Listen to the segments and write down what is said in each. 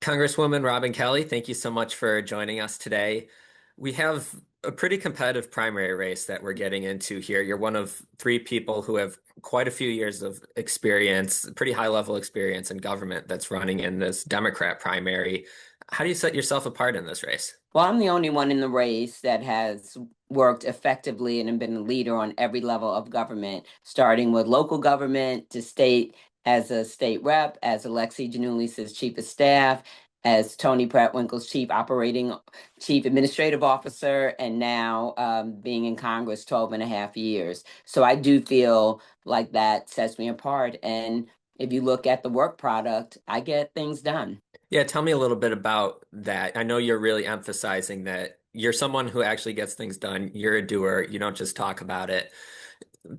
Congresswoman Robin Kelly, thank you so much for joining us today. We have a pretty competitive primary race that we're getting into here. You're one of three people who have quite a few years of experience, pretty high level experience in government that's running in this Democrat primary. How do you set yourself apart in this race? Well, I'm the only one in the race that has worked effectively and been a leader on every level of government, starting with local government to state as a state rep, as Alexi Janulis's chief of staff, as Tony Pratt-Winkle's chief administrative officer, and now being in Congress 12 and a half years. So I do feel like that sets me apart. And if you look at the work product, I get things done. Yeah, tell me a little bit about that. I know you're really emphasizing that you're someone who actually gets things done. You're a doer. You don't just talk about it.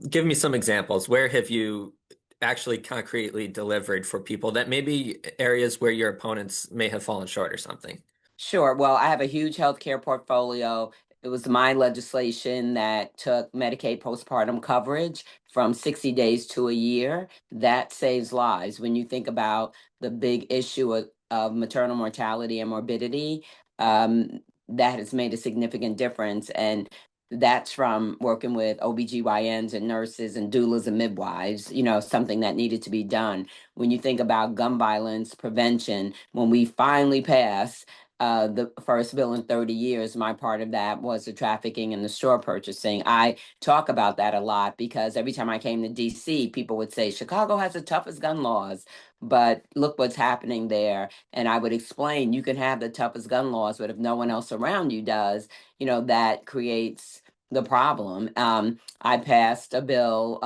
Give me some examples. Where have you actually concretely delivered for people that maybe areas where your opponents may have fallen short or something? Sure. Well, I have a huge healthcare portfolio. It was my legislation that took Medicaid postpartum coverage from 60 days to a year. That saves lives. When you think about the big issue of maternal mortality and morbidity, that has made a significant difference. And that's from working with OBGYNs and nurses and doulas and midwives, something that needed to be done. When you think about gun violence prevention, when we finally passed the first bill in 30 years, my part of that was the trafficking and the store purchasing. I talk about that a lot because every time I came to DC, people would say, Chicago has the toughest gun laws, but look what's happening there. And I would explain, you can have the toughest gun laws, but if no one else around you does, that creates the problem. I passed a bill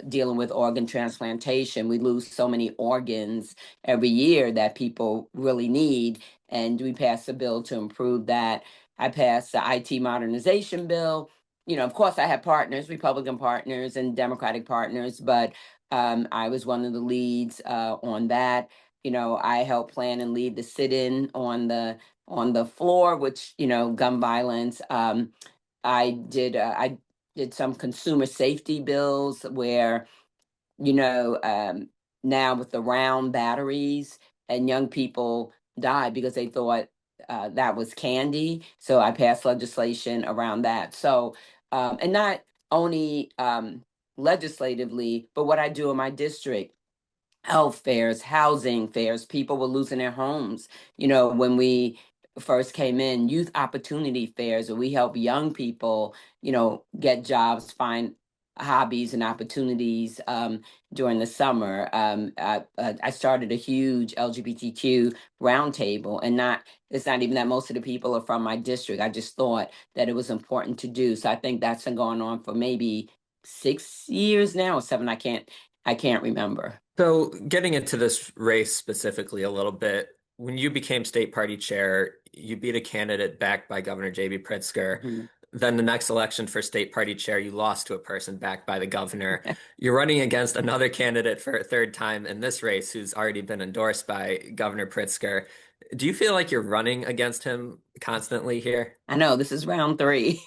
dealing with organ transplantation. We lose so many organs every year that people really need. And we passed a bill to improve that. I passed the IT modernization bill. Of course, I had partners, Republican partners and Democratic partners, but I was one of the leads on that. I helped plan and lead the sit-in on the floor, which gun violence. I did some consumer safety bills where, you know, um, now with the round batteries and young people die because they thought that was candy. So I passed legislation around that. So, and not only legislatively, but what I do in my district, health fairs, housing fairs, people were losing their homes. When we first came in, youth opportunity fairs where we help young people, get jobs, find hobbies and opportunities during the summer. I started a huge LGBTQ roundtable, and it's not even that most of the people are from my district. I just thought that it was important to do. So I think that's been going on for maybe 6 years now or seven. I can't remember. So, getting into this race specifically a little bit, when you became state party chair, you beat a candidate backed by Governor J.B. Pritzker. Mhm. Then the next election for state party chair, you lost to a person backed by the governor. You're running against another candidate for a third time in this race who's already been endorsed by Governor Pritzker. Do you feel like you're running against him constantly here? I know this is round three.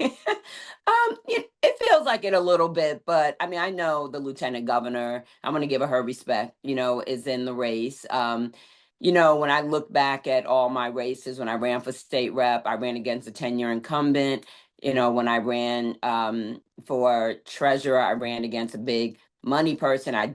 It feels like it a little bit, but I mean, I know the lieutenant governor, I'm going to give her respect, is in the race. When I look back at all my races, when I ran for state rep, I ran against a 10-year incumbent. When I ran for treasurer, I ran against a big money person.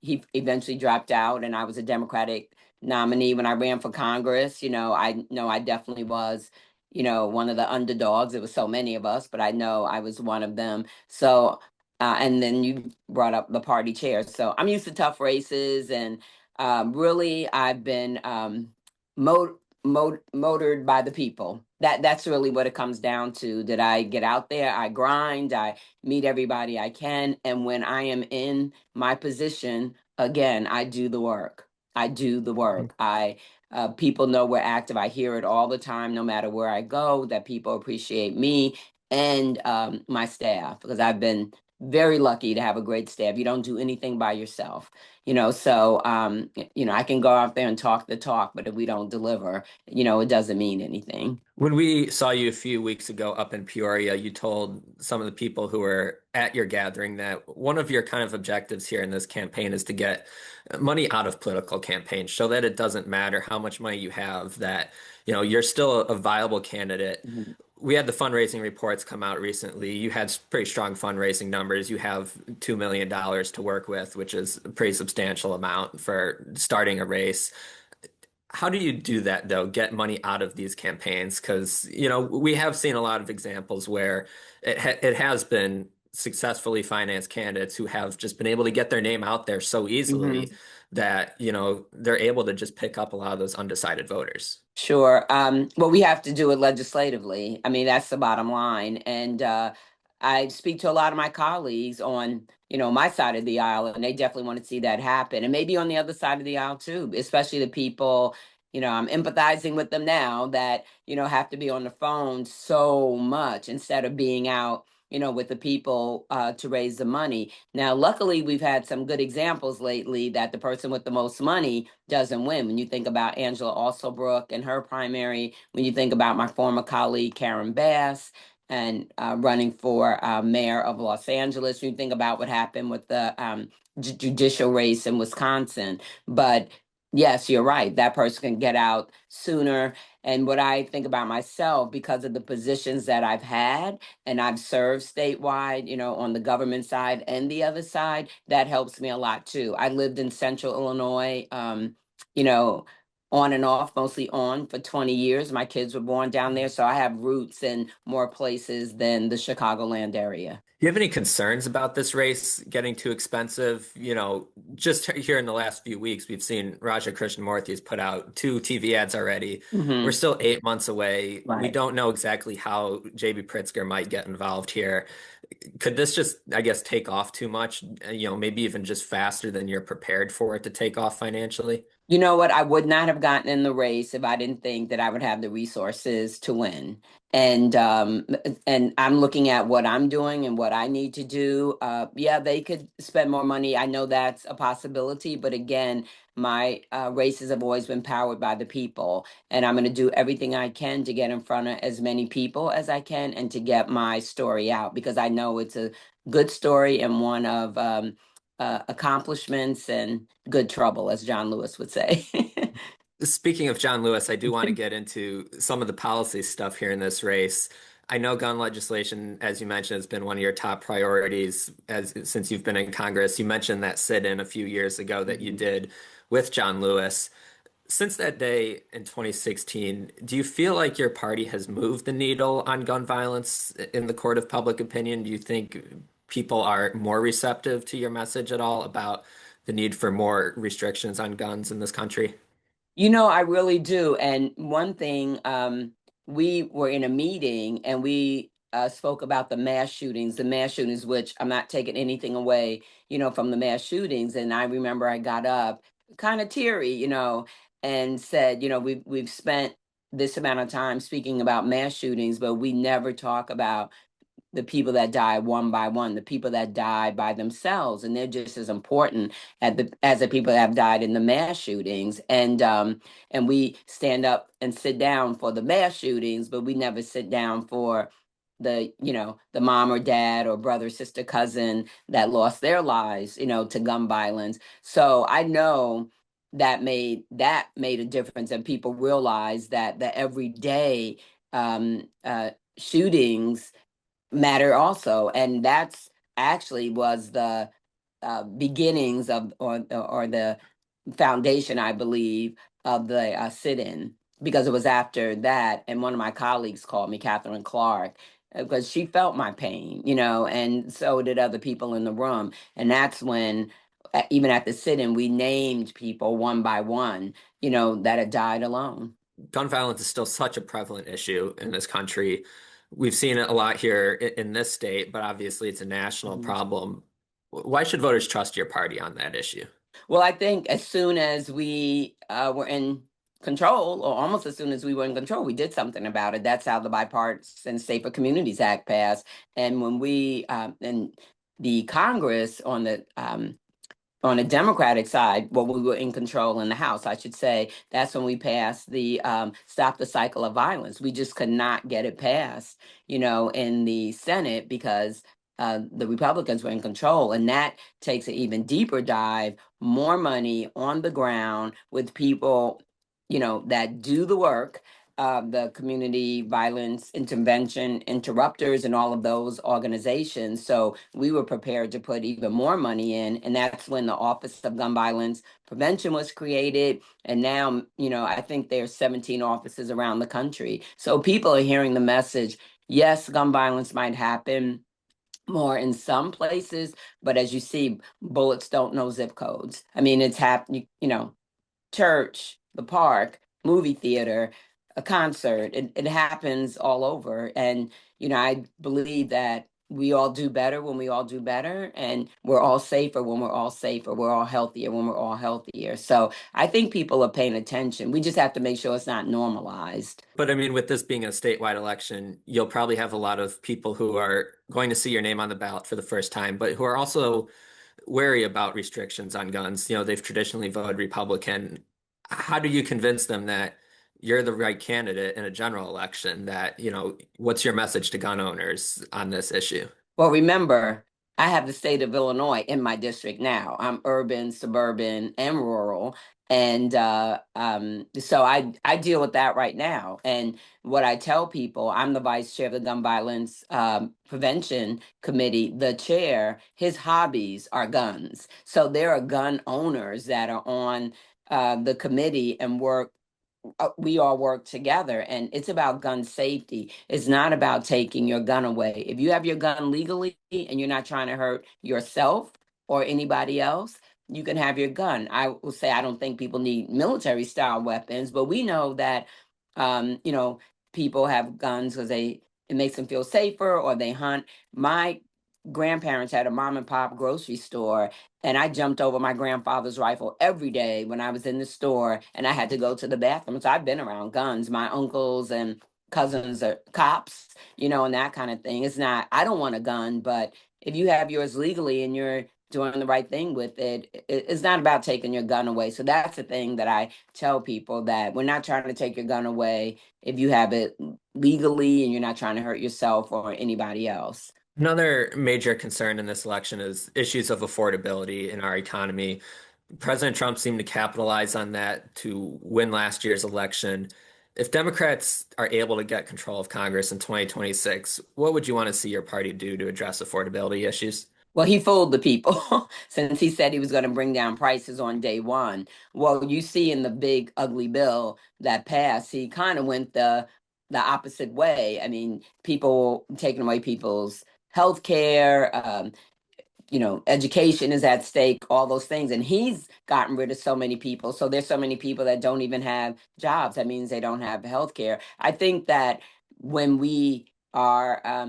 He eventually dropped out, and I was a Democratic nominee. When I ran for Congress, I know I definitely was, one of the underdogs. There was so many of us, but I know I was one of them. So, and then you brought up the party chair. So I'm used to tough races, and really I've been motored by the people. That's really what it comes down to. That I get out there, I grind, I meet everybody I can, and when I am in my position, again, I do the work. I do the work. People know we're active. I hear it all the time, no matter where I go, that people appreciate me and my staff because I've been very lucky to have a great staff. You don't do anything by yourself, so I can go out there and talk the talk, but if we don't deliver, it doesn't mean anything. When we saw you a few weeks ago up in Peoria, you told some of the people who were at your gathering that one of your kind of objectives here in this campaign is to get money out of political campaigns, so that it doesn't matter how much money you have, that, you're still a viable candidate. Mhm. We had the fundraising reports come out recently. You had pretty strong fundraising numbers. You have $2 million to work with, which is a pretty substantial amount for starting a race. How do you do that though? Get money out of these campaigns? Because, we have seen a lot of examples where it has been successfully financed candidates who have just been able to get their name out there so easily Mhm. that, they're able to just pick up a lot of those undecided voters. Sure. Well, we have to do it legislatively. I mean, that's the bottom line. And I speak to a lot of my colleagues on, my side of the aisle, and they definitely want to see that happen. And maybe on the other side of the aisle too, especially the people, I'm empathizing with them now that, have to be on the phone so much instead of being out, with the people to raise the money. Now, luckily, we've had some good examples lately that the person with the most money doesn't win. When you think about Angela Alsobrook and her primary, when you think about my former colleague Karen Bass and running for mayor of Los Angeles, when you think about what happened with the judicial race in Wisconsin. But yes, you're right. That person can get out sooner. And what I think about myself, because of the positions that I've had and I've served statewide, on the government side and the other side, that helps me a lot too. I lived in central Illinois, you know, on and off, mostly on for 20 years. My kids were born down there, so I have roots in more places than the Chicagoland area. Do you have any concerns about this race getting too expensive? Just here in the last few weeks, we've seen Raja Krishnamurthy's put out two TV ads already. We're Hmm. still 8 months away. We Right. don't know exactly how JB Pritzker might get involved here. Could this just, I guess, take off too much? Maybe even just faster than you're prepared for it to take off financially? You know what? I would not have gotten in the race if I didn't think that I would have the resources to win. And I'm looking at what I'm doing and what I need to do. Yeah, they could spend more money. I know that's a possibility, but again, my races have always been powered by the people, and I'm going to do everything I can to get in front of as many people as I can and to get my story out because I know it's a good story and one of accomplishments and good trouble, as John Lewis would say. Speaking of John Lewis, I do want to get into some of the policy stuff here in this race. I know gun legislation, as you mentioned, has been one of your top priorities since you've been in Congress. You mentioned that sit-in a few years ago that you Mhm. did with John Lewis. Since that day in 2016, do you feel like your party has moved the needle on gun violence in the court of public opinion? Do you think people are more receptive to your message at all about the need for more restrictions on guns in this country? I really do. And one thing, we were in a meeting and we spoke about the mass shootings, which I'm not taking anything away, from the mass shootings. And I remember I got up kind of teary, and said, we've spent this amount of time speaking about mass shootings, but we never talk about the people that die one by one, the people that die by themselves, and they're just as important as the people that have died in the mass shootings. And we stand up and sit down for the mass shootings, but we never sit down for the mom or dad or brother, sister, cousin that lost their lives, to gun violence. So I know that made a difference, and people realize that the everyday shootings matter also, and that's actually was the beginnings of or the foundation, I believe, of the sit-in, because it was after that, and one of my colleagues called me, Catherine Clark, because she felt my pain, and so did other people in the room, and that's when. Even at the sit-in, we named people one by one, that had died alone. Gun violence is still such a prevalent issue in this country. We've seen it a lot here in this state, but obviously it's a national Mhm. problem. Why should voters trust your party on that issue? Well, I think as soon as we were in control, or almost as soon as we were in control, we did something about it. That's how the Bipartisan Safer Communities Act passed. And when we and the Congress on the Democratic side, well, we were in control in the House, I should say. That's when we passed the Stop the Cycle of Violence. We just could not get it passed, in the Senate because the Republicans were in control. And that takes an even deeper dive, more money on the ground with people, that do the work, the community violence intervention interrupters and all of those organizations. So we were prepared to put even more money in. And that's when the Office of Gun Violence Prevention was created. And now, I think there's 17 offices around the country. So people are hearing the message. Yes, gun violence might happen more in some places, but as you see, bullets don't know zip codes. I mean, it's happening, church, the park, movie theater, a concert. It happens all over. And, I believe that we all do better when we all do better, and we're all safer when we're all safer. We're all healthier when we're all healthier. So I think people are paying attention. We just have to make sure it's not normalized. But I mean, with this being a statewide election, you'll probably have a lot of people who are going to see your name on the ballot for the first time, but who are also wary about restrictions on guns. They've traditionally voted Republican. How do you convince them that you're the right candidate in a general election? What's your message to gun owners on this issue? Well, remember, I have the state of Illinois in my district now. I'm urban, suburban, and rural. And so I deal with that right now. And what I tell people, I'm the vice chair of the Gun Violence Prevention Committee. The chair, his hobbies are guns. So there are gun owners that are on the committee and we all work together, and it's about gun safety. It's not about taking your gun away. If you have your gun legally and you're not trying to hurt yourself or anybody else, you can have your gun. I will say I don't think people need military style weapons, but we know that people have guns because it makes them feel safer or they hunt. My grandparents had a mom and pop grocery store, and I jumped over my grandfather's rifle every day when I was in the store and I had to go to the bathroom. So I've been around guns. My uncles and cousins are cops, and that kind of thing. It's not, I don't want a gun, but if you have yours legally and you're doing the right thing with it's not about taking your gun away. So that's the thing that I tell people, that we're not trying to take your gun away if you have it legally and you're not trying to hurt yourself or anybody else. Another major concern in this election is issues of affordability in our economy. President Trump seemed to capitalize on that to win last year's election. If Democrats are able to get control of Congress in 2026, what would you want to see your party do to address affordability issues? Well, he fooled the people since he said he was going to bring down prices on day one. Well, you see in the big ugly bill that passed, he kind of went the opposite way. I mean, people taking away people's health care, education is at stake, all those things. And he's gotten rid of so many people. So there's so many people that don't even have jobs. That means they don't have health care. I think that when we are,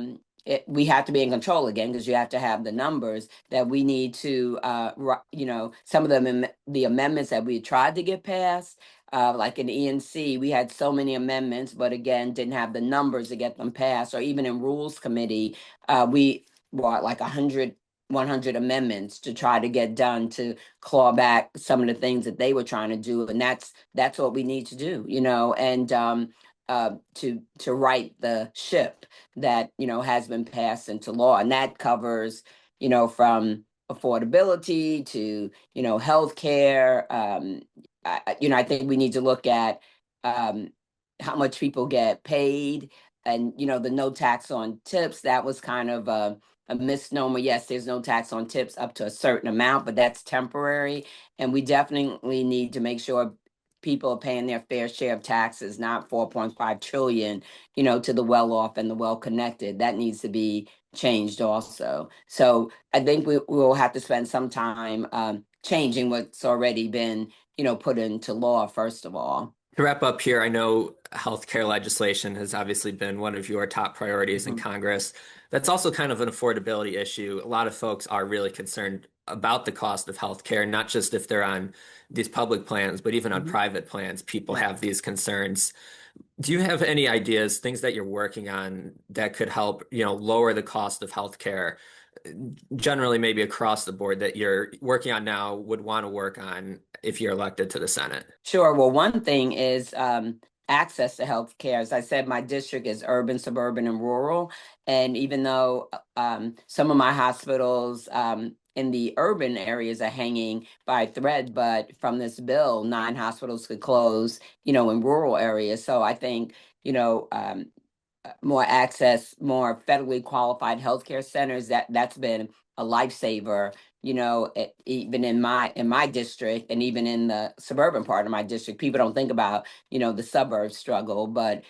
we have to be in control again because you have to have the numbers that we need to, some of the amendments that we tried to get passed. Like in ENC, we had so many amendments, but again, didn't have the numbers to get them passed. Or even in Rules Committee, we brought like 100 amendments to try to get done to claw back some of the things that they were trying to do, and that's what we need to do, and to right the ship that has been passed into law, and that covers from affordability to health care. I think we need to look at um, how much people get paid, and the no tax on tips. That was kind of a misnomer. Yes, there's no tax on tips up to a certain amount, but that's temporary. And we definitely need to make sure people are paying their fair share of taxes, not 4.5 trillion, to the well off and the well connected. That needs to be changed also. So I think we will have to spend some time changing what's already been, put into law, first of all. To wrap up here, I know healthcare legislation has obviously been one of your top priorities in Mhm. Congress. That's also kind of an affordability issue. A lot of folks are really concerned about the cost of healthcare, not just if they're on these public plans, but even on Mhm. private plans. People Yeah. have these concerns. Do you have any ideas, things that you're working on that could help, lower the cost of healthcare generally maybe across the board that you're working on now would want to work on if you're elected to the Senate? Sure. Well, one thing is access to health care. As I said, my district is urban, suburban, and rural. And even though some of my hospitals in the urban areas are hanging by a thread, but from this bill, 9 hospitals could close, in rural areas. So I think, you know, um, more access, more federally qualified healthcare centers. That's been a lifesaver. Even in my district, and even in the suburban part of my district, people don't think about the suburbs struggle, but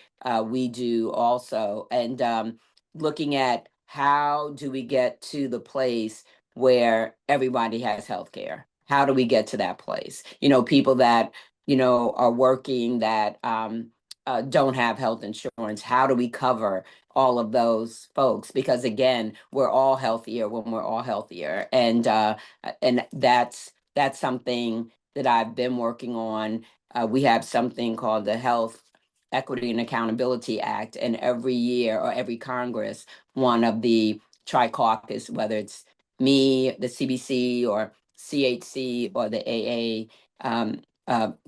we do also. And looking at how do we get to the place where everybody has healthcare? How do we get to that place? People that are working that don't have health insurance. How do we cover all of those folks? Because again, we're all healthier when we're all healthier, and that's something that I've been working on. We have something called the Health Equity and Accountability Act, and every year or every Congress, one of the tri-caucus, whether it's me, the CBC, or CHC, or the AA.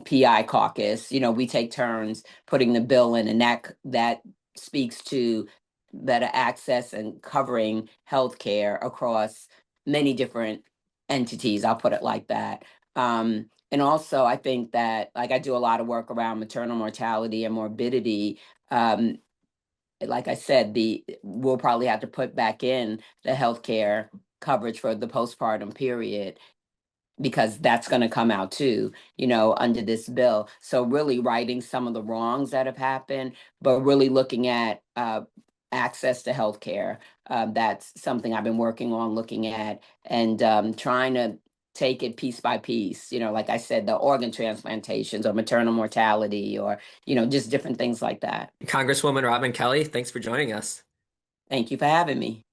PI caucus, we take turns putting the bill in, and that speaks to better access and covering healthcare across many different entities. I'll put it like that. And also, I think that, like, I do a lot of work around maternal mortality and morbidity. Um, like I said, the we'll probably have to put back in the healthcare coverage for the postpartum period, because that's going to come out too, under this bill. So really righting some of the wrongs that have happened, but really looking at access to healthcare. That's something I've been working on, looking at, and trying to take it piece by piece. Like I said, the organ transplantations or maternal mortality, or just different things like that. Congresswoman Robin Kelly, thanks for joining us. Thank you for having me.